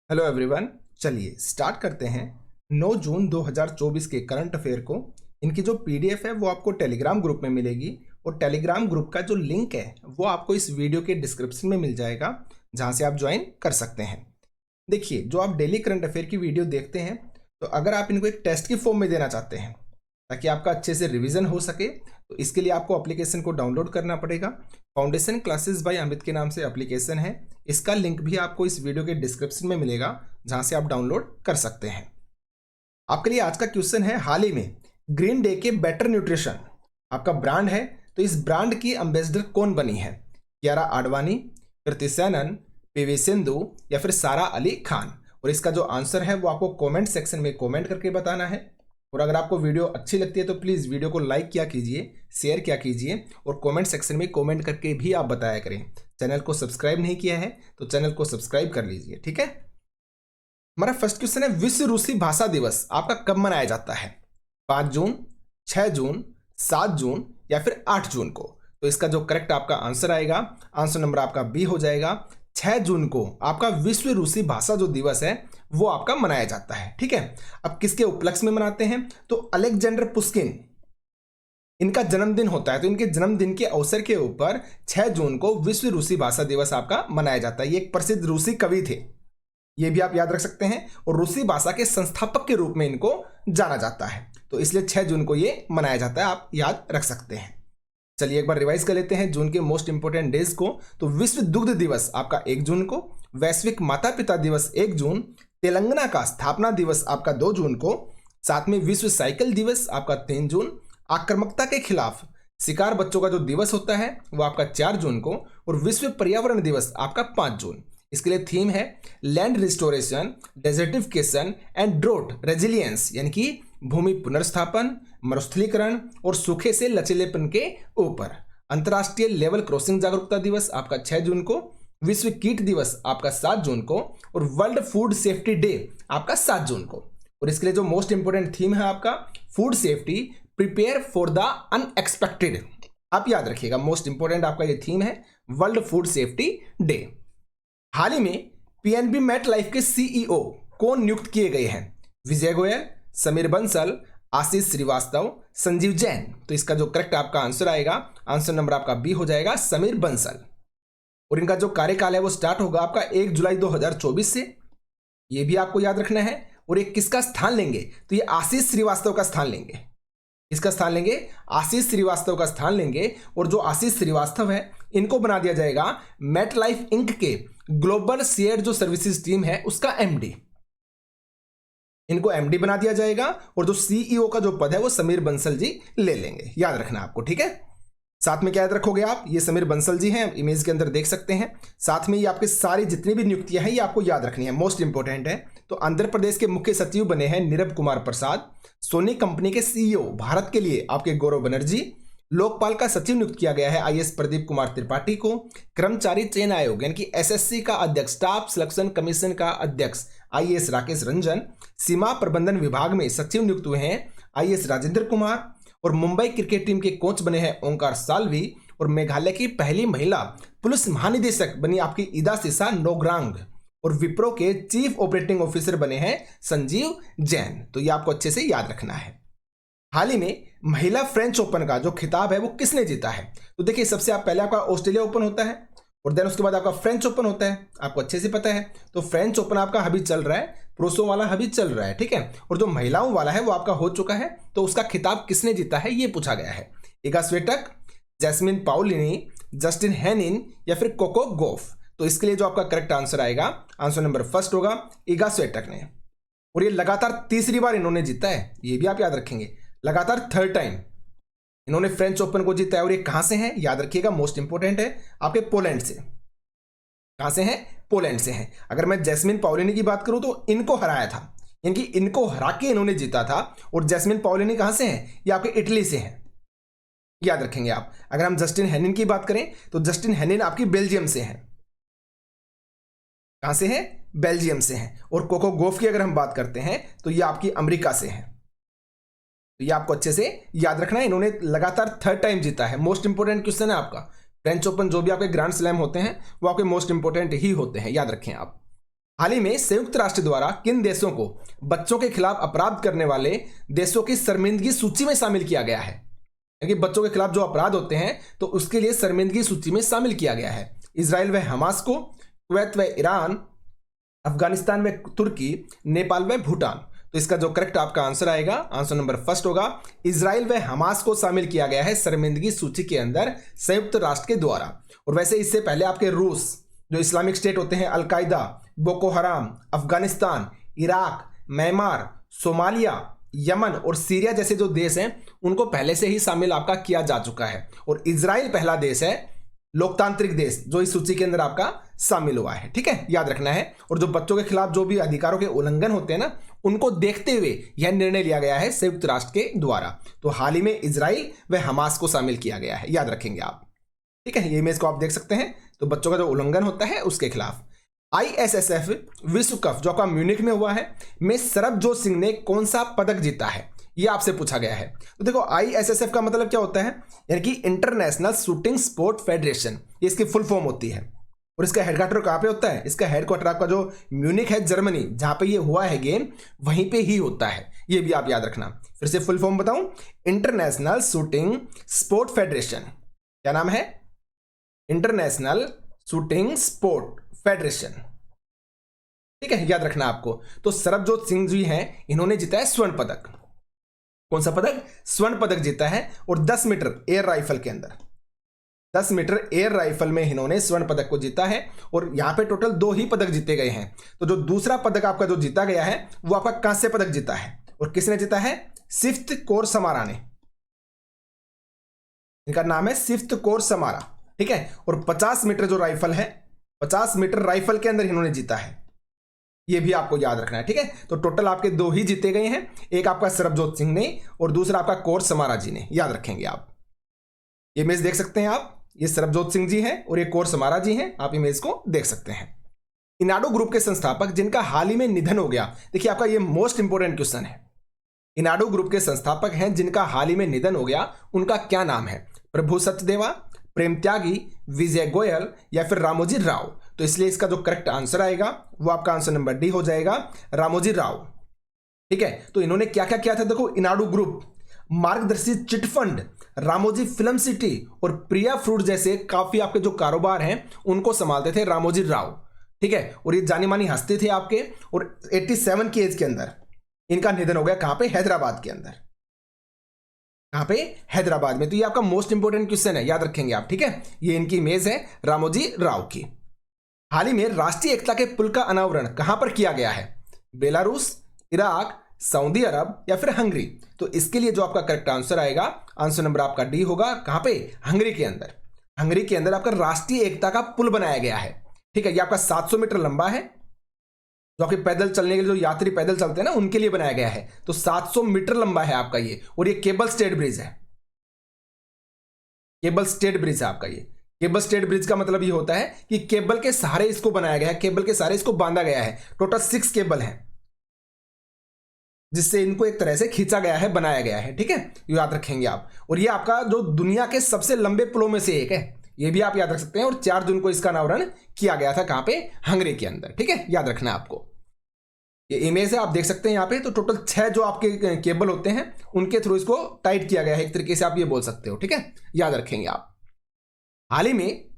Hello everyone, चलिए start करते हैं। 9 जून 2024 के करंट अफेयर को। इनकी जो पीडीएफ है वो आपको टेलीग्राम ग्रुप में मिलेगी और टेलीग्राम ग्रुप का जो लिंक है वो आपको इस वीडियो के डिस्क्रिप्शन में मिल जाएगा, जहां से आप ज्वाइन कर सकते हैं। देखिए, जो आप डेली करंट अफेयर की वीडियो देखते हैं, तो अगर आप इनको एक टेस्ट की फॉर्म में देना चाहते हैं ताकि आपका अच्छे से रिवीजन हो सके, तो इसके लिए आपको एप्लीकेशन को डाउनलोड करना पड़ेगा। फाउंडेशन क्लासेस बाय अमित के नाम से एप्लीकेशन है। इसका लिंक भी आपको इस वीडियो के डिस्क्रिप्शन में मिलेगा, जहां से आप डाउनलोड कर सकते हैं। आपके लिए आज का क्वेश्चन है, हाल ही में ग्रीन डे के बेटर न्यूट्रिशन आपका ब्रांड है, तो इस ब्रांड की एम्बेसडर कौन बनी है? कियारा आडवाणी, कृति सेनन, पीवी सिंधु या फिर सारा अली खान? और इसका जो आंसर है वो आपको कमेंट सेक्शन में कमेंट करके बताना है। और अगर आपको वीडियो अच्छी लगती है तो प्लीज़ वीडियो को लाइक किया कीजिए, शेयर किया कीजिए और कमेंट सेक्शन में कमेंट करके भी आप बताया करें। चैनल को सब्सक्राइब नहीं किया है तो चैनल को सब्सक्राइब कर लीजिए, ठीक है। हमारा फर्स्ट क्वेश्चन है, विश्व रूसी भाषा दिवस आपका कब मनाया जाता है? 5 जून, 6 जून, 7 जून या फिर 8 जून को? तो इसका जो करेक्ट आपका आंसर आएगा, आंसर नंबर आपका बी हो जाएगा। 6 जून को आपका विश्व रूसी भाषा जो दिवस है वो आपका मनाया जाता है, ठीक है। अब किसके उपलक्ष्य में मनाते हैं? तो अलेक्जेंडर पुश्किन, इनका जन्मदिन होता है, तो इनके जन्मदिन के अवसर के ऊपर 6 जून को विश्व रूसी भाषा दिवस आपका मनाया जाता है। ये एक प्रसिद्ध रूसी कवि थे, ये भी आप याद रख सकते हैं। और रूसी भाषा के संस्थापक के रूप में इनको जाना जाता है, तो इसलिए 6 जून को ये मनाया जाता है, आप याद रख सकते हैं। चलिए एक बार रिवाइज कर लेते हैं जून के मोस्ट इंपोर्टेंट डेज को। तो विश्व दुग्ध दिवस आपका 1 जून को, वैश्विक माता पिता दिवस 1 जून, तेलंगाना का स्थापना दिवस आपका 2 जून को, साथ में विश्व साइकिल दिवस आपका 3 जून, आक्रामकता के खिलाफ शिकार बच्चों का जो दिवस होता है वो आपका 4 जून को, और विश्व पर्यावरण दिवस आपका 5 जून। इसके लिए थीम है land restoration, desertification and draught resilience, यानी कि भूमि पुनर्स्थापन, मरुस्थलीकरण और सूखे से लचीलेपन के ऊपर। अंतर्राष्ट्रीय लेवल क्रॉसिंग जागरूकता दिवस आपका 6 जून को, विश्व कीट दिवस आपका 7 जून को, और वर्ल्ड फूड सेफ्टी डे आपका 7 जून को। और इसके लिए जो मोस्ट इंपोर्टेंट थीम है आपका food safety, prepare for the unexpected. आप याद रखिएगा, मोस्ट इंपोर्टेंट आपका ये थीम है वर्ल्ड फूड सेफ्टी डे। हाल ही में पीएनबी मेट लाइफ के सीईओ कौन नियुक्त किए गए हैं? विजय गोयल, समीर बंसल, आशीष श्रीवास्तव, संजीव जैन? तो इसका जो करेक्ट आपका आंसर आएगा, आंसर नंबर आपका बी हो जाएगा, समीर बंसल। और इनका जो कार्यकाल है वो स्टार्ट होगा आपका 1 जुलाई 2024 से, ये भी आपको याद रखना है। और ये किसका स्थान लेंगे? तो ये आशीष श्रीवास्तव का स्थान लेंगे। इसका स्थान लेंगे, आशीष श्रीवास्तव का स्थान लेंगे। और जो आशीष श्रीवास्तव है इनको बना दिया जाएगा मेट लाइफ इंक के ग्लोबल शेयर जो सर्विसेज टीम है उसका एमडी। इनको एमडी बना दिया जाएगा और जो सीईओ का जो पद है वो समीर बंसल जी ले लेंगे, याद रखना आपको, ठीक है। साथ में क्या याद रखोगे आप? ये समीर बंसल जी हैं, इमेज के अंदर देख सकते हैं। साथ में ये आपके सारी जितनी भी नियुक्तियां हैं ये आपको याद रखनी है, मोस्ट इंपोर्टेंट है। तो आंध्र प्रदेश के मुख्य सचिव बने हैं नीरव कुमार प्रसाद। सोनी कंपनी के सीईओ भारत के लिए आपके गौरव बनर्जी। लोकपाल का सचिव नियुक्त किया गया है आईएएस प्रदीप कुमार त्रिपाठी को। कर्मचारी चयन आयोग यानी कि एसएससी का अध्यक्ष, स्टाफ सिलेक्शन कमीशन का अध्यक्ष आईएएस राकेश रंजन। सीमा प्रबंधन विभाग में सचिव नियुक्त हुए हैं आईएएस राजेंद्र कुमार। और मुंबई क्रिकेट टीम के कोच बने हैं ओंकार साल्वी। और मेघालय की पहली महिला पुलिस महानिदेशक बनी आपकी ईदा सिसा नोग्रांग। और विप्रो के चीफ ऑपरेटिंग ऑफिसर बने हैं संजीव जैन। तो ये आपको अच्छे से याद रखना है। हाल ही में महिला फ्रेंच ओपन का जो खिताब है वो किसने जीता है? तो देखिए, सबसे आप पहले आपका ऑस्ट्रेलिया ओपन होता है और देन उसके बाद आपका फ्रेंच ओपन होता है, आपको अच्छे से पता है। तो फ्रेंच ओपन आपका अभी चल रहा है, पुरुषों वाला अभी चल रहा है, ठीक है। और जो महिलाओं वाला है वो आपका हो चुका है। तो उसका खिताब किसने जीता है ये पूछा गया है। Iga Swiatek, Jasmine Paolini, Justine Henin या फिर कोको गॉफ? तो इसके लिए जो आपका करेक्ट आंसर आएगा, आंसर नंबर फर्स्ट होगा, इगा स्विएटेक ने। और ये लगातार तीसरी बार इन्होंने जीता है, ये भी आप याद रखेंगे, लगातार 3rd टाइम इन्होंने फ्रेंच ओपन को जीता है। और ये कहां से है याद रखिएगा, मोस्ट इंपोर्टेंट है, आपके पोलैंड से। कहां से है? पोलैंड से है। अगर मैं जैस्मिन पाउलिनी की बात करूं तो इनको हराया था, यानी कि इनको हरा के इन्होंने जीता था। और जैस्मिन पाउलिनी कहां से है? ये आपके इटली से है, याद रखेंगे आप। अगर हम जस्टिन हेनिन की बात करें तो जस्टिन हेनिन आपकी बेल्जियम से है। कहां से है? बेल्जियम से है। और कोको गॉफ की अगर हम बात करते हैं तो ये आपकी अमेरिका से है। तो ये आपको अच्छे से याद रखना है, इन्होंने लगातार 3rd टाइम जीता है। मोस्ट इंपोर्टेंट क्वेश्चन है आपका। फ्रेंच ओपन जो भी आपके ग्रैंड स्लैम होते हैं वो आपके मोस्ट इंपोर्टेंट ही होते हैं, याद रखें आप। हाल ही में संयुक्त राष्ट्र द्वारा किन देशों को बच्चों के खिलाफ अपराध करने वाले देशों की शर्मिंदगी सूची में शामिल किया गया है? यानी बच्चों के खिलाफ जो अपराध होते हैं तो उसके लिए शर्मिंदगी सूची में शामिल किया गया है इजराइल व हमास को, कुवैत व ईरान, अफगानिस्तान व तुर्की, नेपाल व भूटान। तो इसका जो करेक्ट आपका आंसर आएगा, आंसर नंबर फर्स्ट होगा। इजराइल व हमास को शामिल किया गया है शर्मिंदगी सूची के अंदर संयुक्त राष्ट्र के द्वारा। और वैसे इससे पहले आपके रूस, जो इस्लामिक स्टेट होते हैं, अलकायदा, बोको हराम, Afghanistan, Iraq, Myanmar, Somalia, Yemen और सीरिया जैसे जो देश हैं उनको पहले से ही शामिल आपका किया जा चुका है। और इजराइल पहला देश है, लोकतांत्रिक देश, जो इस सूची के अंदर आपका शामिल हुआ है। ठीक है, याद रखना है। और जो बच्चों के खिलाफ जो भी अधिकारों के उल्लंघन होते हैं ना, उनको देखते हुए यह निर्णय लिया गया है संयुक्त राष्ट्र के द्वारा। तो हाल ही में इजराइल व हमास को शामिल किया गया है, याद रखेंगे आप। ठीक है, ये इमेज को आप देख सकते हैं। तो बच्चों का जो उल्लंघन होता है उसके खिलाफ। ISSF विश्व कप जो आपका म्यूनिख में हुआ है, में सरबजोत सिंह ने कौन सा पदक जीता है, ये आपसे पूछा गया है। तो देखो, ISSF का मतलब क्या होता है, यानी कि इंटरनेशनल शूटिंग स्पोर्ट फेडरेशन, ये इसकी फुल फॉर्म होती है। और इसका हेडक्वार्टर कहाँ पे होता है? इसका हेडक्वार्टर आपका जो म्यूनिख है, जर्मनी, जहां पे ये हुआ है गेम, वहीं पे ही होता है। ये भी आप याद रखना। फिर से फुल फॉर्म बताऊं, इंटरनेशनल शूटिंग स्पोर्ट फेडरेशन। क्या नाम है? International shooting sport federation. ठीक है, याद रखना आपको। तो सरबजोत सिंह जी हैं, इन्होंने जीता है स्वर्ण पदक। कौन सा पदक? स्वर्ण पदक जीता है। और 10 मीटर एयर राइफल के अंदर, 10 मीटर एयर राइफल में इन्होंने स्वर्ण पदक को जीता है। और यहां पे टोटल 2 ही पदक जीते गए हैं। तो जो दूसरा पदक आपका जो जीता गया है वो आपका कांस्य पदक जीता है। और किसने जीता है? सिफ्त कोर समारा ने। इनका नाम है सिफ्त कोर समारा। ठीक है, और 50 मीटर जो राइफल है, 50 मीटर राइफल के अंदर इन्होंने जीता है। ये भी आपको याद रखना है। ठीक है, तो टोटल आपके 2 ही जीते गए हैं, एक आपका सरबजोत सिंह ने और दूसरा आपका कोर समारा जी ने। याद रखेंगे आप। ये इमेज देख सकते हैं आप, ये सरबजोत सिंह जी हैं और ये कोर समारा जी हैं। आप इमेज को देख सकते हैं। इनाडो ग्रुप के संस्थापक जिनका हाल ही में निधन हो गया, देखिए आपका ये मोस्ट इंपोर्टेंट क्वेश्चन है। इनाडो ग्रुप के संस्थापक हैं जिनका हाल ही में निधन हो गया, उनका क्या नाम है? प्रभु सचदेवा, प्रेम त्यागी, विजय गोयल या फिर रामोजी राव। तो इसलिए इसका जो करेक्ट आंसर आएगा वो आपका आंसर नंबर डी हो जाएगा, रामोजी राव। ठीक है, तो इन्होंने क्या क्या किया था? देखो, Eenadu group, Margadarsi chit fund, Ramoji film city और प्रिया फ्रूट जैसे काफी आपके जो कारोबार हैं उनको संभालते थे रामोजी राव। ठीक है, और ये जानी मानी हस्ती थे आपके। और 87 की एज के अंदर इनका निधन हो गया। कहां पे? हैदराबाद के अंदर। कहां पे? हैदराबाद में। तो ये आपका मोस्ट इंपोर्टेंट क्वेश्चन है, याद रखेंगे आप। ठीक है, ये इनकी इमेज है रामोजी राव की। हाल ही में राष्ट्रीय एकता के पुल का अनावरण कहां पर किया गया है? बेलारूस, इराक, सऊदी अरब या फिर हंगरी। तो इसके लिए जो आपका करेक्ट आंसर आएगा, आंसर नंबर आपका डी होगा। कहां पे? हंगरी के अंदर। हंगरी के अंदर आपका राष्ट्रीय एकता का पुल बनाया गया है। ठीक है, ये आपका 700 मीटर लंबा है, जो आपके पैदल चलने के लिए, जो यात्री पैदल चलते हैं ना, उनके लिए बनाया गया है। तो 700 मीटर लंबा है आपका ये। और ये केबल स्टेड ब्रिज है। केबल स्टेड ब्रिज है आपका ये। केबल स्टेड ब्रिज का मतलब ये होता है कि केबल के सहारे इसको बनाया गया है, केबल के सहारे इसको बांधा गया है। टोटल 6 केबल है जिससे इनको एक तरह से खींचा गया है, बनाया गया है। ठीक है, याद रखेंगे आप। और ये आपका जो दुनिया के सबसे लंबे पुलों में से एक है, ये भी आप याद रख सकते हैं। और 4 जून को इसका अनावरण किया गया था। कहां पे? हंगरी के अंदर। ठीक है, याद रखना है आपको। ये इमेज है, आप देख सकते हैं यहाँ पे। तो टोटल 6 जो आपके केबल होते हैं उनके थ्रू इसको टाइट किया गया है, एक तरीके से आप ये बोल सकते हो। ठीक है, याद रखेंगे आप। हाल ही में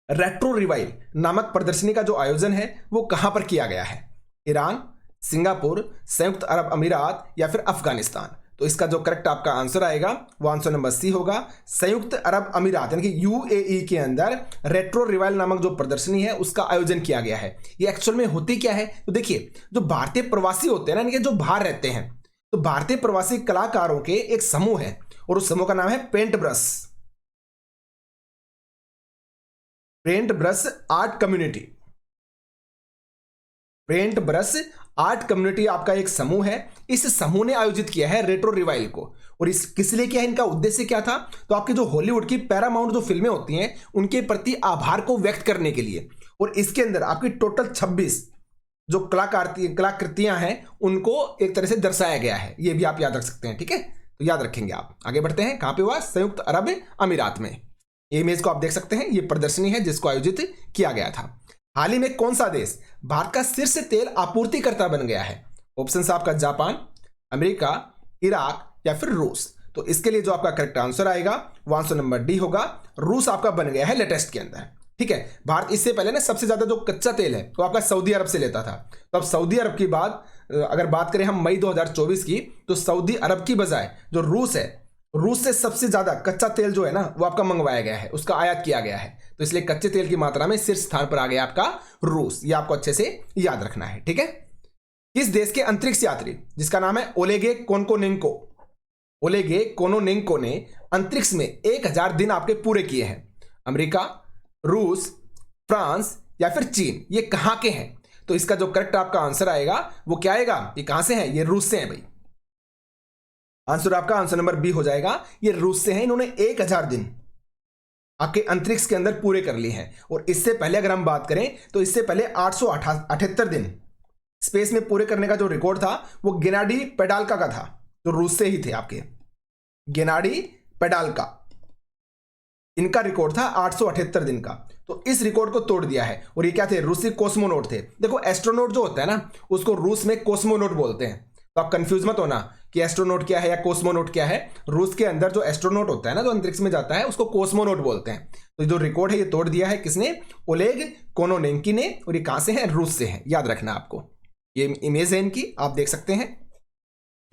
रेट्रो रिवाइव नामक प्रदर्शनी का जो आयोजन है वो कहां पर किया गया है? ईरान, सिंगापुर, संयुक्त अरब अमीरात या फिर अफगानिस्तान। तो इसका जो करेक्ट आपका आंसर आएगा वो आंसर नंबर सी होगा, संयुक्त अरब अमीरात यानी कि UAE के अंदर रेट्रो रिवाइवल नामक जो प्रदर्शनी है उसका आयोजन किया गया है। ये एक्चुअल में होती क्या है? तो देखिए, जो भारतीय प्रवासी होते हैं ना, यानी कि जो बाहर रहते हैं, तो भारतीय प्रवासी कलाकारों के एक समूह है और उस समूह का नाम है paint brush. Paint brush art community. Paint brush art community आपका एक समूह है। इस समूह ने आयोजित किया है रेट्रो रिवाइवल को। और इस किस लिए किया है? इनका उद्देश्य क्या था? तो आपकी जो हॉलीवुड की पैरामाउंट जो फिल्में होती हैं उनके प्रति आभार को व्यक्त करने के लिए। और इसके अंदर आपकी टोटल 26 जो कलाकृतियां हैं उनको एक तरह से दर्शाया गया है। ये भी आप याद रख सकते हैं। ठीक है, तो याद रखेंगे आप। आगे बढ़ते हैं। कहां पे हुआ? संयुक्त अरब अमीरात में। ये इमेज को आप देख सकते हैं, ये प्रदर्शनी है जिसको आयोजित किया गया था। हाल ही में कौन सा देश भारत का शीर्ष तेल आपूर्तिकर्ता बन गया है? ऑप्शन आपका जापान, अमेरिका, इराक या फिर रूस। तो इसके लिए जो आपका करेक्ट आंसर आएगा वो आंसर नंबर डी होगा, रूस आपका बन गया है लेटेस्ट के अंदर। ठीक है, भारत इससे पहले ना सबसे ज्यादा जो कच्चा तेल है वो आपका सऊदी अरब से लेता था। तो अब सऊदी अरब की बात अगर बात करें हम मई 2024 की, तो सऊदी अरब की बजाय जो रूस है, रूस से सबसे ज्यादा कच्चा तेल जो है ना वो आपका मंगवाया गया है, उसका आयात किया गया है। तो इसलिए कच्चे तेल की मात्रा में शीर्ष स्थान पर आ गया आपका रूस। ये आपको अच्छे से याद रखना है। ठीक है, किस देश के अंतरिक्ष यात्री जिसका नाम है ओलेगे कोनोनेंको ने अंतरिक्ष में 1000 दिन आपके पूरे किए हैं? अमेरिका, रूस, फ्रांस या फिर चीन? ये कहां के हैं? तो इसका जो करेक्ट आपका आंसर आएगा वो क्या आएगा? ये कहां से हैं? ये रूस से हैं भाई। आंसर आपका आंसर नंबर बी हो जाएगा, ये रूस से हैं। इन्होंने 1000 दिन आपके अंतरिक्ष के अंदर पूरे कर लिए हैं। और इससे पहले अगर हम बात करें तो इससे पहले 878 दिन स्पेस में पूरे करने का जो रिकॉर्ड था वो गेनाडी पेडाल्का का था, जो रूस से ही थे आपके। गेनाडी पेडाल्का, इनका रिकॉर्ड था 878 दिन का। तो इस रिकॉर्ड को तोड़ दिया है। और ये क्या थे? रूसी कॉस्मोनॉट थे। देखो एस्ट्रोनॉट जो होता है ना उसको रूस में कॉस्मोनॉट बोलते हैं। तो आप कंफ्यूज मत होना कि एस्ट्रोनॉट क्या है या कॉस्मोनॉट क्या है। रूस के अंदर जो एस्ट्रोनॉट होता है ना, जो अंतरिक्ष में जाता है, उसको कॉस्मोनॉट बोलते हैं। तो जो रिकॉर्ड है ये तोड़ दिया है किसने? ओलेग कोनोनेंकी ने। और ये कहां से है? रूस से है। याद रखना आपको, ये इमेज है इनकी, आप देख सकते हैं।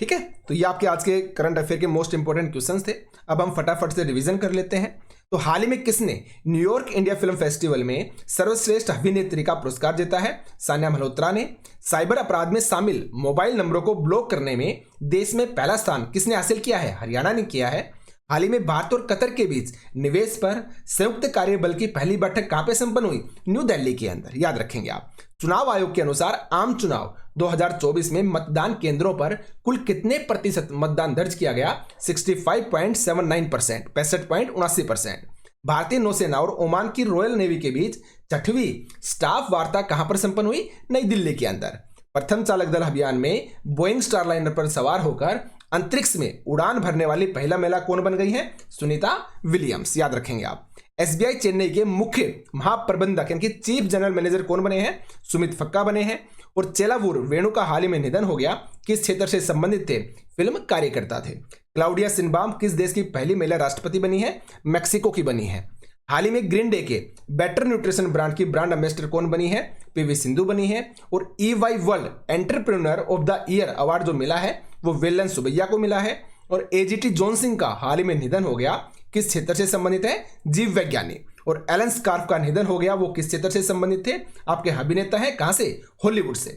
ठीक है, तो ये आपके आज के करंट अफेयर के मोस्ट इंपोर्टेंट क्वेश्चंस थे। अब हम फटाफट से रिवीजन कर लेते हैं। तो हाल ही में किसने न्यूयॉर्क इंडिया फिल्म फेस्टिवल में सर्वश्रेष्ठ अभिनेत्री का पुरस्कार जीता है? सान्या मल्होत्रा ने। साइबर अपराध में शामिल मोबाइल नंबरों को ब्लॉक करने में देश में पहला स्थान किसने हासिल किया है? हरियाणा ने किया है। हाल ही में भारत और कतर के बीच निवेश पर संयुक्त कार्यबल की पहली बैठक कहां पे संपन्न हुई? न्यू दिल्ली के अंदर। याद रखेंगे आप। चुनाव आयोग के अनुसार आम चुनाव 2024 में मतदान केंद्रों पर कुल कितने प्रतिशत मतदान दर्ज किया गया? 65.79%, 65.79%। भारतीय नौसेना और ओमान की रॉयल नेवी के बीच 6वीं स्टाफ वार्ता कहां पर संपन्न हुई? नई दिल्ली के अंदर। प्रथम चालक दल अभियान में बोइंग स्टारलाइनर पर सवार होकर अंतरिक्ष में उड़ान भरने वाली महिला महिला कौन बन गई है? सुनीता विलियम्स। याद रखेंगे आप। एसबीआई चेन्नई के मुख्य महाप्रबंधक यानी कि चीफ जनरल मैनेजर कौन बने हैं? सुमित फक्का बने हैं। और चेलावुर वेणु का हाल ही में निधन हो गया, किस क्षेत्र से संबंधित थे? फिल्म कार्यकर्ता थे। क्लाउडिया सिनबाम किस देश की पहली महिला राष्ट्रपति बनी है? मैक्सिको की बनी है। हाल ही में ग्रीन डे के बेटर न्यूट्रिशन ब्रांड की ब्रांड एम्बेसडर कौन बनी है? पीवी सिंधु बनी है। और EY world entrepreneur of the year award जो मिला है वो वेलन सुबैया को मिला है। और AGT जॉनसन का हाल ही में निधन हो गया, किस क्षेत्र से संबंधित है? जीव वैज्ञानिक। और एलन स्कार्फ का निधन हो गया, वो किस क्षेत्र से संबंधित थे? आपके अभिनेता है कहां से? हॉलीवुड से।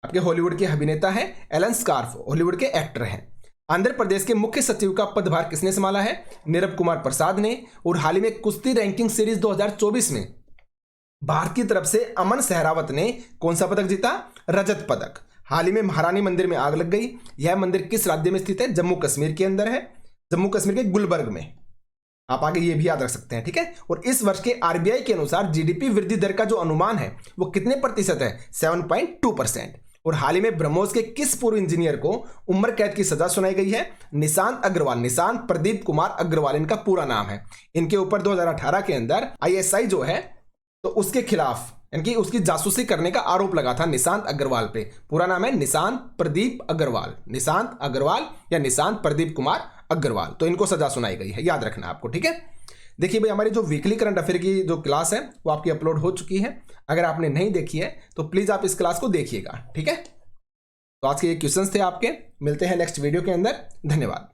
आपके हॉलीवुड के अभिनेता है एलन स्कार्फ, हॉलीवुड के एक्टर हैं। आंध्र प्रदेश के मुख्य सचिव का पदभार किसने संभाला है? नीरव कुमार प्रसाद ने। और हाल ही में कुश्ती रैंकिंग सीरीज 2024 में भारत की तरफ से अमन सहरावत ने कौन सा पदक जीता? रजत पदक। हाल ही में महारानी मंदिर में आग लग गई। यह मंदिर किस राज्य में स्थित है? जम्मू कश्मीर के अंदर है, जम्मू कश्मीर के गुलबर्ग में। आप आगे ये भी याद रख सकते हैं। ठीक है, और इस वर्ष के RBI के अनुसार जीडीपी वृद्धि दर का जो अनुमान है वो कितने प्रतिशत है? 7.2%। और हाल ही में ब्रह्मोस के किस पूर्व इंजीनियर को उम्र कैद की सजा सुनाई गई है? निशांत अग्रवाल, निशांत प्रदीप कुमार अग्रवाल इनका पूरा नाम है। इनके ऊपर 2018 के अंदर ISI जो है तो उसके खिलाफ यानी उसकी जासूसी करने का आरोप लगा था निशांत अग्रवाल पे। पूरा नाम है निशांत प्रदीप अग्रवाल, निशांत अग्रवाल या निशांत प्रदीप कुमार अग्रवाल। तो इनको सजा सुनाई गई है, याद रखना आपको। ठीक है, देखिए भाई हमारी जो वीकली करंट अफेयर की जो क्लास है वो आपकी अपलोड हो चुकी है। अगर आपने नहीं देखी है तो प्लीज आप इस क्लास को देखिएगा। ठीक है, तो आज के ये क्वेश्चंस थे आपके। मिलते हैं नेक्स्ट वीडियो के अंदर। धन्यवाद।